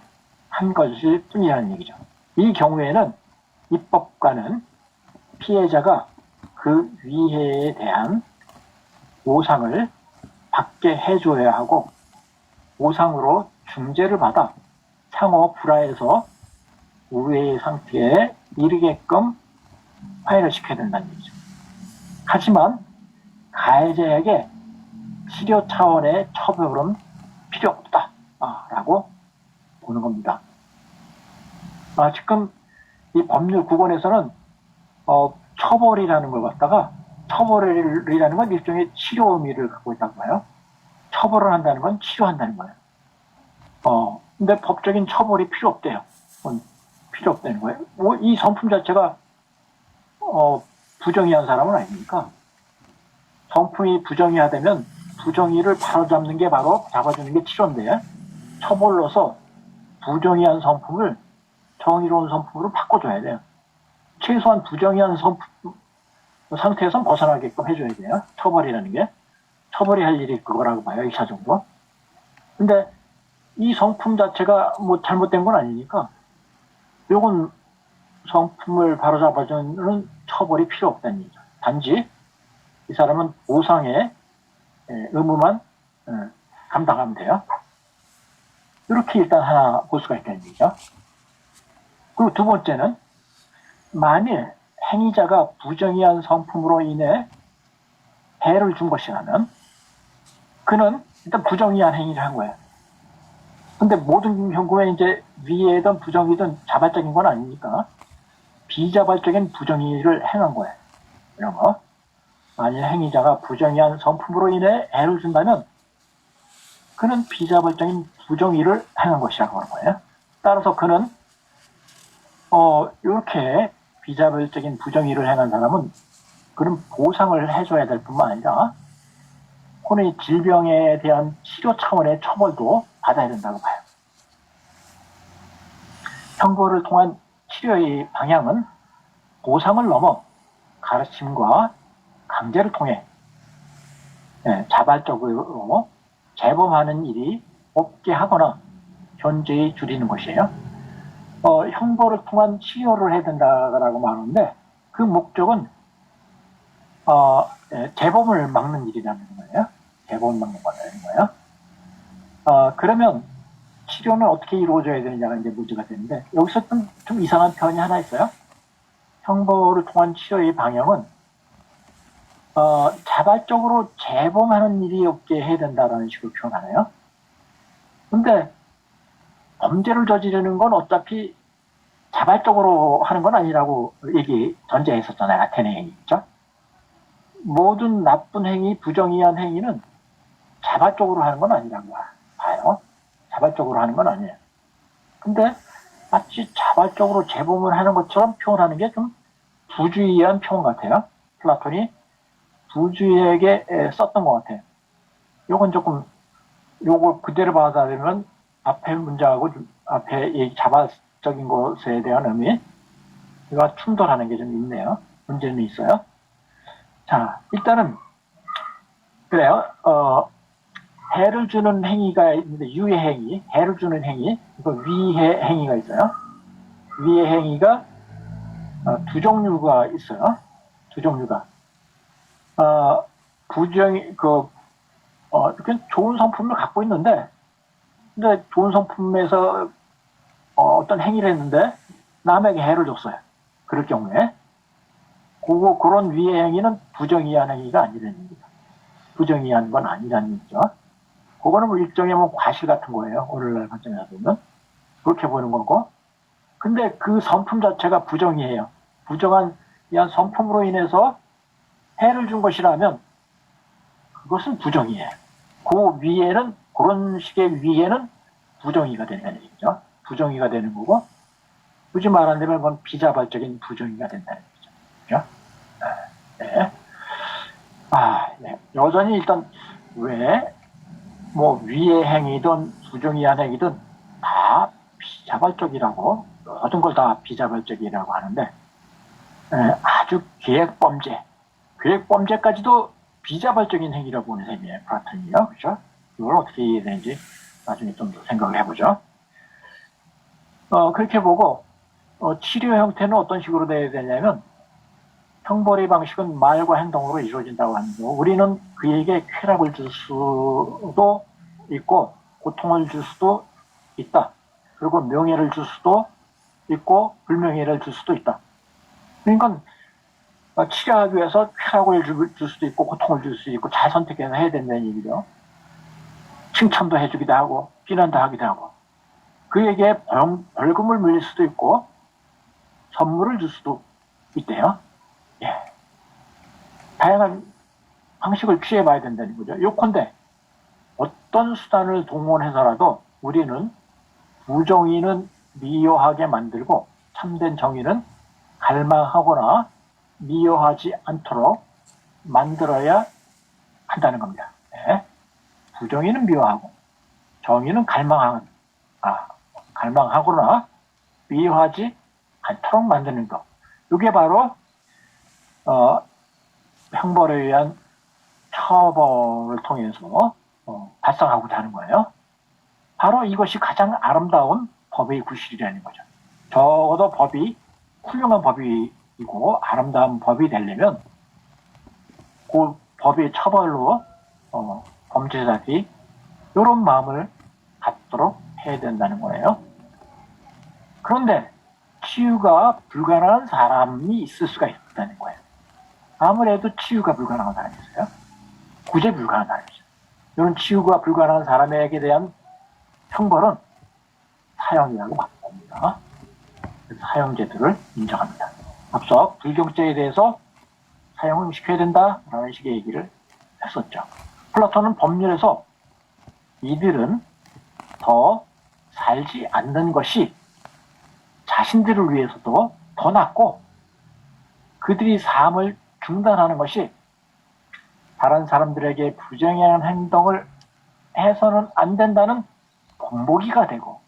한 것일 뿐이라는 얘기죠. 이 경우에는 입법관은 피해자가 그 위해에 대한 보상을 받게 해줘야 하고 보상으로 중재를 받아 상호 불화해서 우회의 상태에 이르게끔 화해를 시켜야 된다는 얘기죠. 하지만 가해자에게 치료 차원의 처벌은 필요 없다라고 보는 겁니다. 지금 이 법률 구건에서는 처벌이라는 걸 갖다가 처벌이라는 건 일종의 치료 의미를 갖고 있다고 봐요. 처벌을 한다는 건 치료한다는 거예요. 근데 법적인 처벌이 필요 없대요. 필요 없다는 거예요. 이 성품 자체가 부정의한 사람은 아니니까 성품이 부정의하다면 부정의를 바로잡는 게 바로 잡아주는 게 치료인데, 처벌로서 부정의한 성품을 정의로운 성품으로 바꿔줘야 돼요. 최소한 부정의한 성품 상태에서 벗어나게끔 해줘야 돼요. 처벌이라는 게. 처벌이 할 일이 그거라고 봐요. 2차 정도. 근데 이 성품 자체가 뭐 잘못된 건 아니니까 요건 성품을 바로잡아주는 처벌이 필요 없다는 얘기죠. 단지 이 사람은 보상의 의무만 감당하면 돼요. 이렇게 일단 하나 볼 수가 있다는 얘기죠. 그리고 두 번째는 만일 행위자가 부정의한 성품으로 인해 해를 준 것이라면 그는 일단 부정의한 행위를 한 거예요. 근데 모든 경우에 이제 위해든 부정의든 자발적인 건 아니니까 비자발적인 부정의를 행한 거예요. 이런 거. 만일 행위자가 부정의한 성품으로 인해 해를 준다면 그는 비자발적인 부정의를 행한 것이라고 하는 거예요. 따라서 그는 이렇게 비자발적인 부정의를 행한 사람은 그는 보상을 해줘야 될 뿐만 아니라 혼의 질병에 대한 치료 차원의 처벌도 받아야 된다고 봐요. 형벌을 통한 치료의 방향은 보상을 넘어 가르침과 강제를 통해 자발적으로 재범하는 일이 없게 하거나 현저히 줄이는 것이에요. 형벌을 통한 치료를 해야 된다라고 말하는데 그 목적은 재범을 막는 일이라는 거예요. 재범을 막는 거라는 거예요. 그러면 치료는 어떻게 이루어져야 되느냐가 이제 문제가 되는데 여기서 좀 이상한 표현이 하나 있어요. 형벌을 통한 치료의 방향은 자발적으로 재범하는 일이 없게 해야 된다라는 식으로 표현하네요. 근데 범죄를 저지르는 건 어차피 자발적으로 하는 건 아니라고 전제했었잖아요. 아테네 행위 있죠. 모든 나쁜 행위, 부정의한 행위는 자발적으로 하는 건 아니라고 봐요. 자발적으로 하는 건 아니에요. 근데 마치 자발적으로 재범을 하는 것처럼 표현하는 게 좀 부주의한 표현 같아요. 플라톤이 부주의에게 썼던 것 같아요. 요건 조금 요걸 그대로 받아들이면 앞에 문장하고 앞에 자발적인 것에 대한 의미가 충돌하는 게 좀 있네요. 문제는 있어요. 자, 일단은 그래요. 해를 주는 행위가 있는데 유해 행위, 해를 주는 행위, 이거 위해 행위가 있어요. 위해 행위가 두 종류가 있어요. 두 종류가. 이렇게 좋은 성품을 갖고 있는데, 근데 좋은 성품에서 어떤 행위를 했는데 남에게 해를 줬어요. 그럴 경우에 그런 위해 행위는 부정의한 행위가 아니라는 얘기죠. 부정의한 건 아니라는 얘기죠. 그거는 뭐 일종의 과실 같은 거예요. 오늘날 관점에서 보면 그렇게 보는 거고. 근데 그 성품 자체가 부정의해요. 부정한 성품으로 인해서 해를 준 것이라면 그것은 부정의예요. 그 위에는 그런 식의 위에는 부정의가 된다는 얘기죠. 부정의가 되는 거고, 굳이 말한다면 그건 비자발적인 부정의가 된다는 얘기죠. 그죠? 네. 네. 여전히 일단 왜 위의 행위든 부정의한 행위든 다 비자발적이라고 모든 걸 다 비자발적이라고 하는데 아주 계획범죄까지도 비자발적인 행위라고 보는 셈이에요. 플라톤이요. 그죠? 이걸 어떻게 이해되는지 나중에 좀 더 생각을 해보죠. 그렇게 보고 치료 형태는 어떤 식으로 돼야 되냐면 형벌의 방식은 말과 행동으로 이루어진다고 하는 거. 우리는 그에게 쾌락을 줄 수도 있고 고통을 줄 수도 있다. 그리고 명예를 줄 수도 있고 불명예를 줄 수도 있다. 그러니까 치료하기 위해서 쾌락을 줄 수도 있고 고통을 줄 수도 있고 잘 선택해서 해야 된다는 얘기죠. 칭찬도 해주기도 하고 비난도 하기도 하고 그에게 벌금을 물릴 수도 있고 선물을 줄 수도 있대요. 예. 다양한 방식을 취해봐야 된다는 거죠. 요컨대 어떤 수단을 동원해서라도 우리는 부정의는 미워하게 만들고 참된 정의는 갈망하거나 미워하지 않도록 만들어야 한다는 겁니다. 네. 부정의는 미워하고 정의는 갈망하거나 미워하지 않도록 만드는 것. 이게 바로 형벌에 의한 처벌을 통해서 달성하고자 하는 거예요. 바로 이것이 가장 아름다운 법의 구실이라는 거죠. 적어도 법이 훌륭한 법이고 아름다운 법이 되려면 그 법의 처벌로 범죄자들이 이런 마음을 갖도록 해야 된다는 거예요. 그런데 치유가 불가능한 사람이 있을 수가 있다는 거예요. 아무래도 치유가 불가능한 사람이 있어요. 구제 불가능한 사람이 있어요. 이런 치유가 불가능한 사람에게 대한 형벌은 사형이라고 바꿉니다. 사형제도를 인정합니다. 앞서 불경죄에 대해서 사형을 시켜야 된다라는 식의 얘기를 했었죠. 플라톤은 법률에서 이들은 더 살지 않는 것이 자신들을 위해서도 더 낫고 그들이 삶을 중단하는 것이 다른 사람들에게 부정한 행동을 해서는 안 된다는 본보기가 되고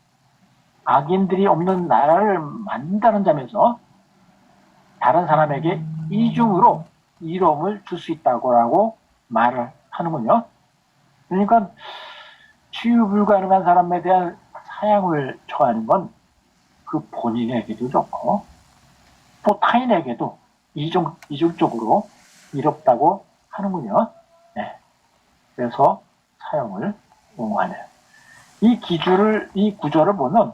악인들이 없는 나라를 만든다는 점에서 다른 사람에게 이중으로 이로움을 줄 수 있다고 말을 하는군요. 그러니까 치유 불가능한 사람에 대한 사형을 처하는 건 그 본인에게도 좋고 또 타인에게도 이중적으로 이롭다고 하는군요. 네. 그래서 사형을 옹호하네요. 이 구조를 보면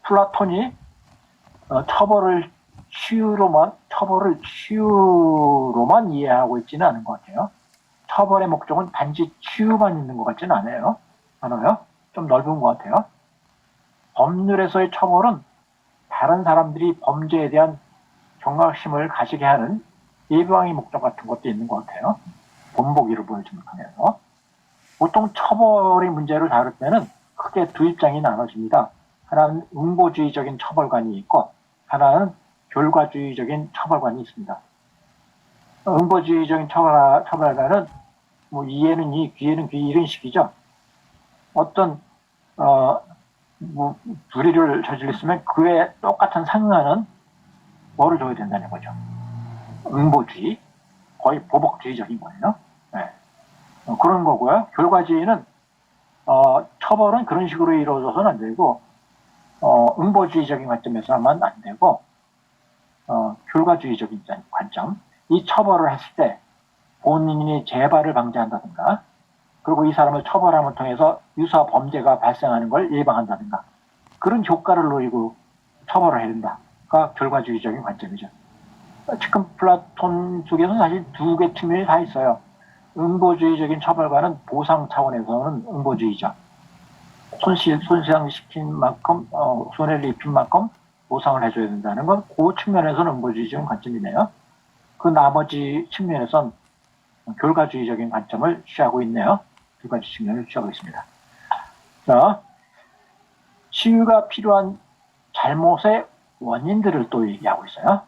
플라톤이 처벌을 치유로만 이해하고 있지는 않은 것 같아요. 처벌의 목적은 단지 치유만 있는 것 같지는 않아요. 좀 넓은 것 같아요. 법률에서의 처벌은 다른 사람들이 범죄에 대한 경각심을 가지게 하는 예방의 목적 같은 것도 있는 것 같아요. 본보기를 보여주는 편에서. 보통 처벌의 문제를 다룰 때는 크게 두 입장이 나눠집니다. 하나는 응보주의적인 처벌관이 있고 하나는 결과주의적인 처벌관이 있습니다. 응보주의적인 처벌관은 뭐 이에는 이, 귀에는 귀 이런 식이죠. 어떤 불의를 저질렀으면 그에 똑같은 상응하는 뭐를 줘야 된다는 거죠. 응보주의, 거의 보복주의적인 거예요. 네. 그런 거고요. 결과주의는 처벌은 그런 식으로 이루어져서는 안 되고 응보주의적인 관점에서만 안 되고 결과주의적인 관점. 이 처벌을 했을 때 본인이 재발을 방지한다든가 그리고 이 사람을 처벌함을 통해서 유사 범죄가 발생하는 걸 예방한다든가 그런 효과를 노리고 처벌을 해야 된다가 결과주의적인 관점이죠. 지금 플라톤 쪽에서는 사실 두 개 측면이 다 있어요. 응보주의적인 처벌과는 보상 차원에서는 응보주의죠. 손상시킨 만큼 손해를 입힌 만큼 보상을 해줘야 된다는 건 그 측면에서는 응보주의적인 관점이네요. 그 나머지 측면에선 결과주의적인 관점을 취하고 있네요. 두 가지 측면을 취하고 있습니다. 자, 치유가 필요한 잘못의 원인들을 또 얘기하고 있어요.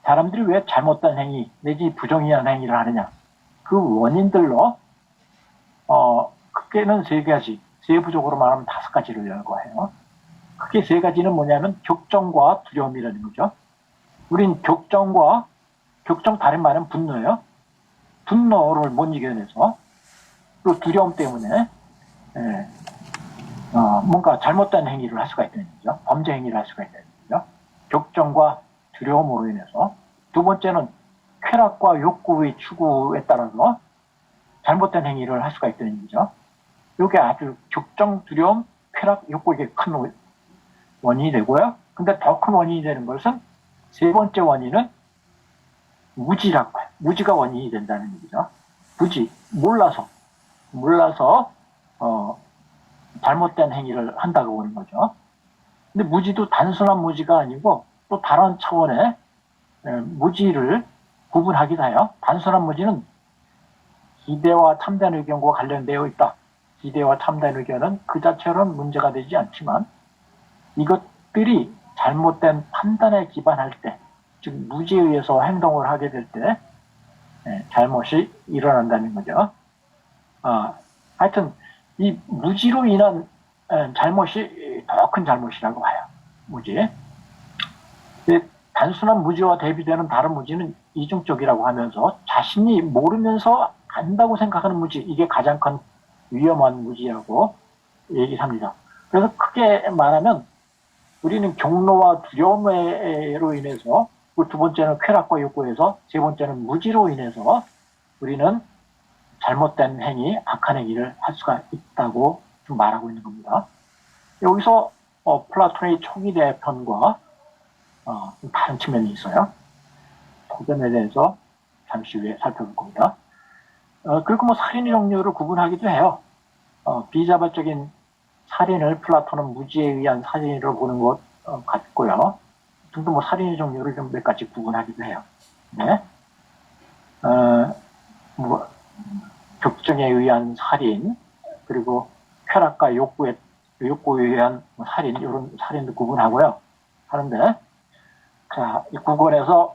사람들이 왜 잘못된 행위 내지 부정의한 행위를 하느냐. 그 원인들로 크게는 세 가지, 세부적으로 말하면 5가지를 열거해요. 크게 세 가지는 뭐냐면 격정과 두려움이라는 거죠. 우린 격정 다른 말은 분노예요. 분노를 못 이겨내서 또 두려움 때문에 뭔가 잘못된 행위를 할 수가 있다는 거죠. 범죄 행위를 할 수가 있다는 거죠. 격정과 두려움으로 인해서. 두 번째는 쾌락과 욕구의 추구에 따라서 잘못된 행위를 할 수가 있다는 거죠. 이게 아주 격정, 두려움, 쾌락, 욕구 이게 큰 원인이 되고요. 근데 더 큰 원인이 되는 것은 세 번째 원인은 무지라고 해요. 무지가 원인이 된다는 얘기죠. 무지, 몰라서 잘못된 행위를 한다고 보는 거죠. 근데 무지도 단순한 무지가 아니고 또 다른 차원의 무지를 구분하기도 해요. 단순한 무지는 기대와 참된 의견과 관련되어 있다. 기대와 참된 의견은 그 자체로는 문제가 되지 않지만 이것들이 잘못된 판단에 기반할 때, 즉 무지에 의해서 행동을 하게 될 때 잘못이 일어난다는 거죠. 하여튼 이 무지로 인한 잘못이 더 큰 잘못이라고 봐요. 무지. 단순한 무지와 대비되는 다른 무지는 이중적이라고 하면서 자신이 모르면서 안다고 생각하는 무지, 이게 가장 큰 위험한 무지라고 얘기를 합니다. 그래서 크게 말하면 우리는 경로와 두려움으로 인해서, 두 번째는 쾌락과 욕구에서, 세 번째는 무지로 인해서 우리는 잘못된 행위, 악한 행위를 할 수가 있다고 좀 말하고 있는 겁니다. 여기서 플라톤의 초기대 편과 다른 측면이 있어요. 그 점에 대해서 잠시 후에 살펴볼 겁니다. 그리고 뭐 살인의 종류를 구분하기도 해요. 비자발적인 살인을 플라톤은 무지에 의한 살인으로 보는 것 같고요. 등등 뭐 살인의 종류를 좀 몇 가지 구분하기도 해요. 네. 뭐 격정에 의한 살인, 그리고 쾌락과 욕구에 의한 살인, 이런 살인도 구분하고요. 하는데, 자, 이 구권에서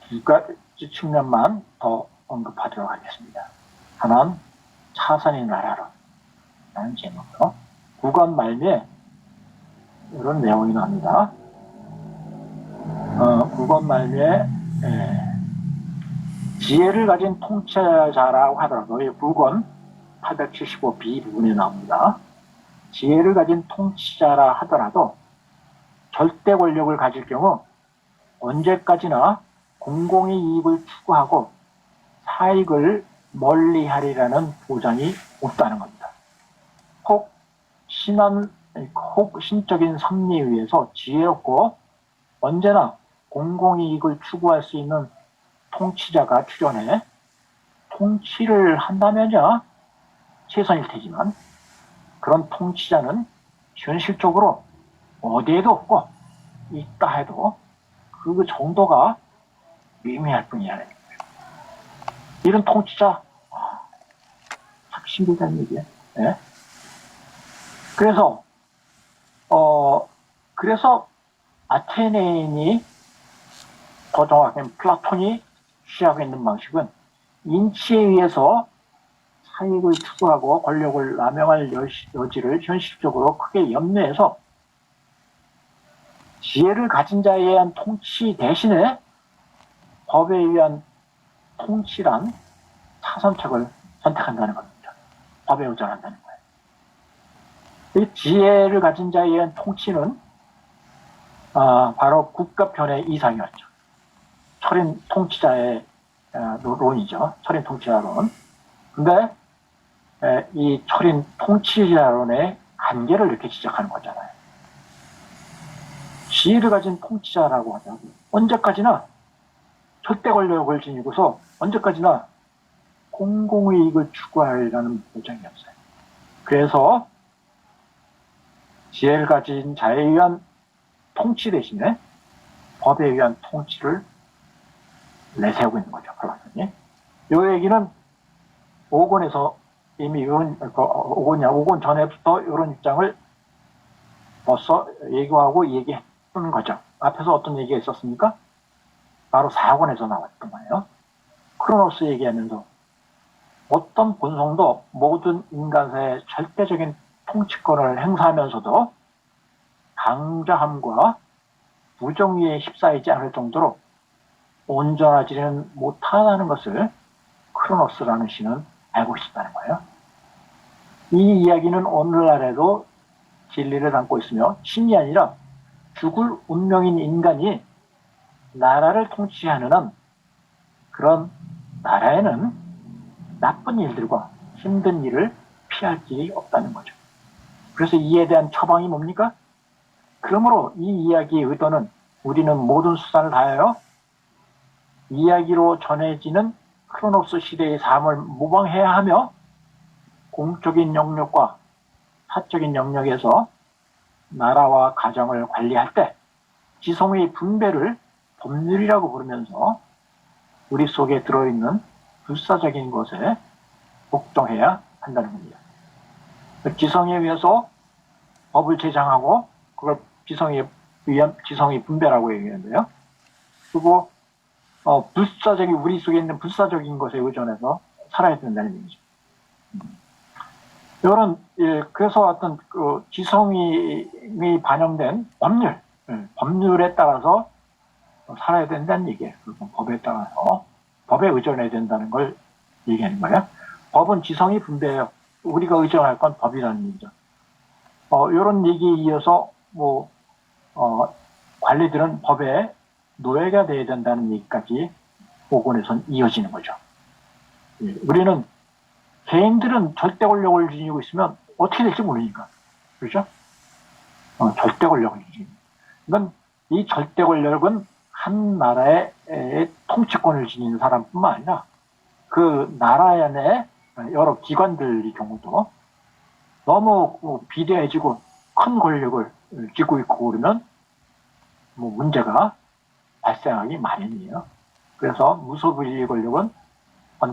두 가지 측면만 더 언급하도록 하겠습니다. 하나는 차선이 나라로 라는 제목으로 구권 말미에 이런 내용이 나옵니다. 구권 말미에 지혜를 가진 통치자라고 하더라도 이 구권 875b 부분에 나옵니다. 지혜를 가진 통치자라 하더라도 절대 권력을 가질 경우 언제까지나 공공의 이익을 추구하고 사익을 멀리하리라는 보장이 없다는 겁니다. 혹 신적인 섭리에 의해서 지혜롭고 언제나 공공이익을 추구할 수 있는 통치자가 출연해 통치를 한다면야 최선일 테지만 그런 통치자는 현실적으로 어디에도 없고 있다 해도 그 정도가 미미할 뿐이라는 거예요. 이런 통치자 확신되다는 얘기예요. 네? 그래서 아테네인이, 더 정확하게 플라톤이 취하고 있는 방식은 인치에 의해서 사익을 추구하고 권력을 남용할 여지를 현실적으로 크게 염려해서 지혜를 가진 자에 의한 통치 대신에 법에 의한 통치란 차선책을 선택한다는 겁니다. 법에 의존한다는 거예요. 이 지혜를 가진 자에 의한 통치는 바로 국가편의 이상이었죠. 철인 통치자의 론이죠. 철인 통치자론. 근데 이 철인 통치자론의 한계를 이렇게 지적하는 거잖아요. 지혜를 가진 통치자라고 하죠. 언제까지나 절대 권력을 지니고서 언제까지나 공공의 이익을 추구하리라는 보장이 없어요. 그래서 지혜를 가진 자에 의한 통치 대신에 법에 의한 통치를 내세우고 있는 거죠. 플라톤이. 이 얘기는 5권에서 이미 이런 5권 전에부터 이런 입장을 벌써 얘기하고 얘기했던 거죠. 앞에서 어떤 얘기가 있었습니까? 바로 4권에서 나왔던 거예요. 크로노스 얘기하면서 어떤 본성도 모든 인간사의 절대적인 통치권을 행사하면서도 강자함과 부정의에 휩싸이지 않을 정도로 온전하지는 못하다는 것을 크로노스라는 신은 알고 있었다는 거예요. 이 이야기는 오늘날에도 진리를 담고 있으며 신이 아니라 죽을 운명인 인간이 나라를 통치하는 한 그런 나라에는 나쁜 일들과 힘든 일을 피할 길이 없다는 거죠. 그래서 이에 대한 처방이 뭡니까? 그러므로 이 이야기의 의도는 우리는 모든 수단을 다하여 이야기로 전해지는 크로노스 시대의 삶을 모방해야 하며 공적인 영역과 사적인 영역에서 나라와 가정을 관리할 때 지성의 분배를 법률이라고 부르면서 우리 속에 들어있는 불사적인 것에 복종해야 한다는 겁니다. 지성에 의해서 법을 제정하고 그걸 지성의 분배라고 얘기하는데요. 그리고 불사적인 우리 속에 있는 불사적인 것에 의존해서 살아야 된다는 얘기죠. 이런, 예, 그래서 어떤 그 지성이 반영된 법률, 법률에 따라서 살아야 된다는 얘기예요. 법에 따라서 법에 의존해야 된다는 걸 얘기하는 거예요. 법은 지성이 분배해요. 우리가 의존할 건 법이라는 얘기죠. 이런 얘기에 이어서 관리들은 법의 노예가 돼야 된다는 얘기까지 5권에선 이어지는 거죠. 예, 우리는 개인들은 절대 권력을 지니고 있으면 어떻게 될지 모르니까. 그렇죠? 절대 권력을 지니고. 그러니까 이 절대 권력은 한 나라의 통치권을 지니는 사람뿐만 아니라 그 나라 안에 여러 기관들의 경우도 너무 비대해지고 큰 권력을 쥐고 있고 그러면 문제가 발생하기 마련이에요. 그래서 무소불위의 권력은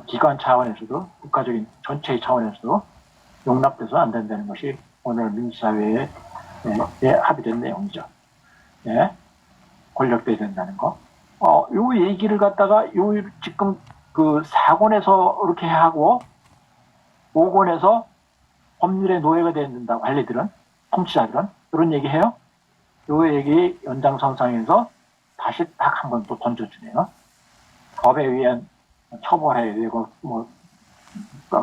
기관 차원에서도 국가적인 전체의 차원에서도 용납돼서 안 된다는 것이 오늘 민주사회에 합의된 내용이죠. 예, 권력돼야 된다는 거. 요 얘기를 갖다가 지금 그 4권에서 이렇게 하고 5권에서 법률의 노예가 돼야 된다. 관리들은, 통치자들은 이런 얘기해요. 요 얘기 연장선상에서 다시 딱 한 번 또 던져주네요. 법에 의한 처벌해야 되고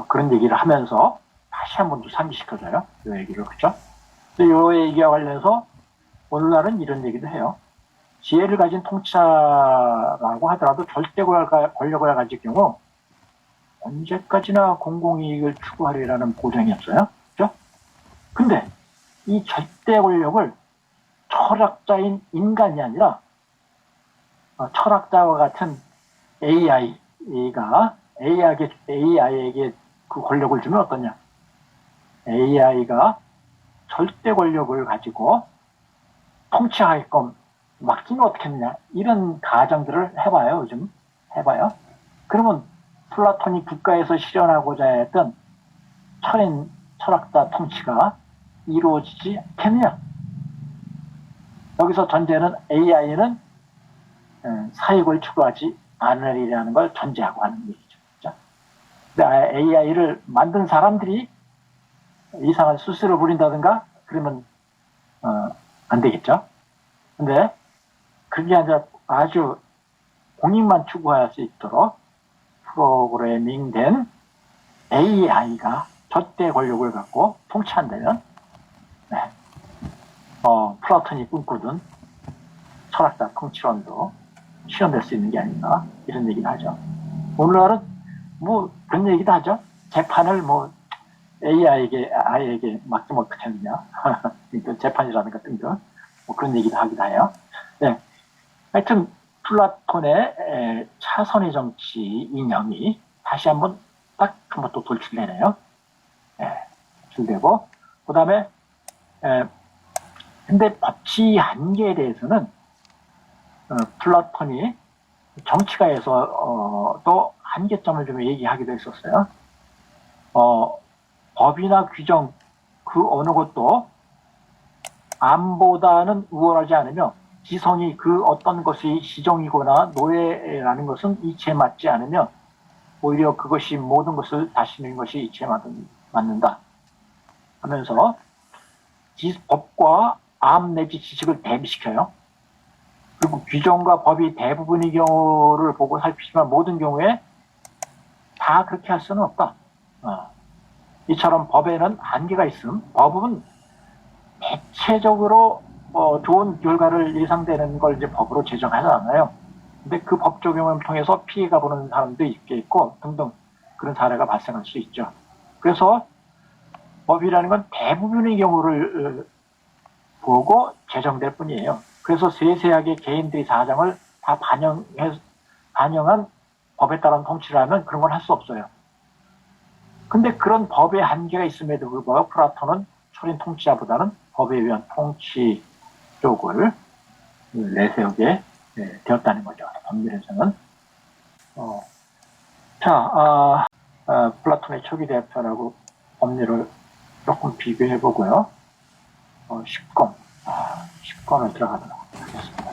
그런 얘기를 하면서 다시 한 번 더 상기시켜줘요. 요 얘기를. 그렇죠? 근데 요 얘기와 관련해서 오늘날은 이런 얘기도 해요. 지혜를 가진 통치자라고 하더라도 절대 권력을 가질 경우 언제까지나 공공이익을 추구하리라는 보장이 없어요. 그죠? 근데 이 절대 권력을 철학자인 인간이 아니라 철학자와 같은 AI에게 그 권력을 주면 어떠냐? AI가 절대 권력을 가지고 통치하게끔 맡기면 어떻겠느냐? 이런 가정들을 해봐요. 요즘 해봐요. 그러면 플라톤이 국가에서 실현하고자 했던 철학자 통치가 이루어지지 않겠느냐? 여기서 전제는 AI는 사익을 추구하지 않으리라는 걸 전제하고 하는 얘기죠. 그렇죠? 근데 AI를 만든 사람들이 이상한 수수를 부린다든가 그러면 안 되겠죠. 근데 그게 아니라 아주 공익만 추구할 수 있도록 프로그래밍된 AI가 절대 권력을 갖고 통치한다면 플라톤이 꿈꾸던 철학자 통치론도 실현될 수 있는 게 아닌가 이런 얘기를 하죠. 오늘날은 그런 얘기도 하죠. 재판을 AI에게 맡기면 어떻겠느냐. 재판이라든가 등등 그런 얘기도 하기도 해요. 네. 하여튼 플라톤의 차선의 정치 이념이 다시 한번 딱 한번 또 돌출되네요. 돌출되고 그 다음에 근데 법치 한계에 대해서는 플라톤이 정치가에서 또 한계점을 좀 얘기하기도 했었어요. 법이나 규정 그 어느 것도 암보다는 우월하지 않으며 지성이 그 어떤 것이 시정이거나 노예라는 것은 이치에 맞지 않으며 오히려 그것이 모든 것을 다스리는 것이 이치에 맞는다 하면서 법과 암 내지 지식을 대비시켜요. 그리고 규정과 법이 대부분의 경우를 보고 살피지만 모든 경우에 다 그렇게 할 수는 없다. 이처럼 법에는 한계가 있음. 법은 대체적으로 좋은 결과를 예상되는 걸 이제 법으로 제정하잖아요. 근데 그 법 적용을 통해서 피해가 보는 사람도 있고 등등 그런 사례가 발생할 수 있죠. 그래서 법이라는 건 대부분의 경우를 보고 제정될 뿐이에요. 그래서 세세하게 개인들의 사정을 다 반영한 법에 따른 통치를 하면 그런 걸 할 수 없어요. 근데 그런 법의 한계가 있음에도 불구하고 플라톤은 철인 통치자보다는 법에 의한 통치 쪽을 내세우게 되었다는 거죠. 법률에서는. 플라톤의 초기 대표라고 법률을 조금 비교해 보고요. 10권, 10권을 들어가도록 하겠습니다.